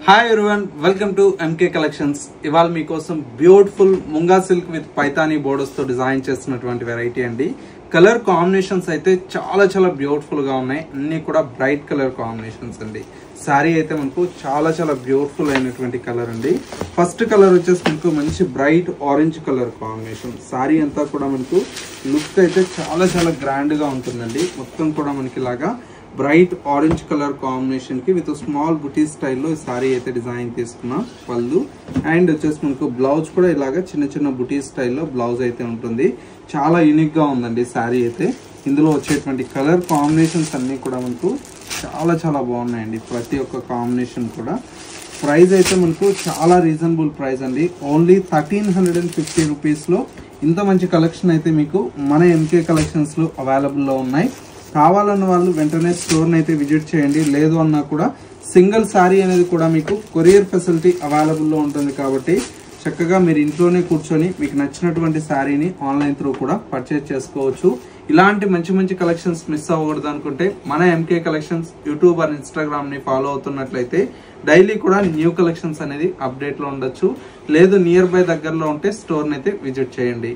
Hi everyone, welcome to MK collections. ఇవాళ మీకోసం beautiful munga silk with Paithani borders తో design చేస్తున్నటువంటి వెరైటీ అండి. కలర్ కాంబినేషన్స్ అయితే చాలా బ్యూటిఫుల్ గా ఉన్నాయి. అన్ని కూడా బ్రైట్ కలర్ కాంబినేషన్స్ అండి. శారీ అయితే మనకు చాలా బ్యూటిఫుల్ అయినటువంటి కలర్ అండి. ఫస్ట్ కలర్ వచ్చేసి మనకు మంచి bright orange colour combination. Sari అంతా కూడా మనకు లుక్ అయితే చాలా గ్రాండ్ గా ఉంటుందండి. మొత్తం కూడా మనకి ఇలాగా బ్రైట్ ఆరెంజ్ కలర్ కాంబినేషన్ కి విత్ స్మాల్ బుటీ స్టైల్లో ఈ సారీ అయితే డిజైన్ తీసుకున్నాం. పళ్ళు అండ్ వచ్చేసి మనకు బ్లౌజ్ కూడా ఇలాగా చిన్న బుటీ స్టైల్లో బ్లౌజ్ అయితే ఉంటుంది. చాలా యూనిక్ గా ఉందండి సారీ అయితే. ఇందులో వచ్చేటువంటి కలర్ కాంబినేషన్స్ అన్ని కూడా మనకు చాలా బాగున్నాయండి. ప్రతి ఒక్క కాంబినేషన్ కూడా. ప్రైస్ అయితే మనకు చాలా రీజనబుల్ ప్రైస్ అండి. ఓన్లీ 1350 రూపీస్ లో ఇంత మంచి కలెక్షన్ అయితే మీకు మన ఎంకే కలెక్షన్స్ లో అవైలబుల్ లో ఉన్నాయి. కావాలన్న వాళ్ళు వెంటనే స్టోర్ అయితే విజిట్ చేయండి. లేదు అన్నా కూడా సింగిల్ శారీ అనేది కూడా మీకు కొరియర్ ఫెసిలిటీ అవైలబుల్ లో ఉంటుంది. కాబట్టి చక్కగా మీరు ఇంట్లోనే కూర్చొని మీకు నచ్చినటువంటి శారీని ఆన్లైన్ త్రూ కూడా పర్చేజ్ చేసుకోవచ్చు. ఇలాంటి మంచి కలెక్షన్స్ మిస్ అవ్వకూడదు అనుకుంటే మన MK collections YouTube and Instagram ని ఫాలో అవుతున్నట్లయితే డైలీ కూడా న్యూ కలెక్షన్స్ అనేది అప్డేట్ లో ఉండొచ్చు. లేదు నియర్ బై దగ్గరలో ఉంటే స్టోర్ అయితే విజిట్ చేయండి.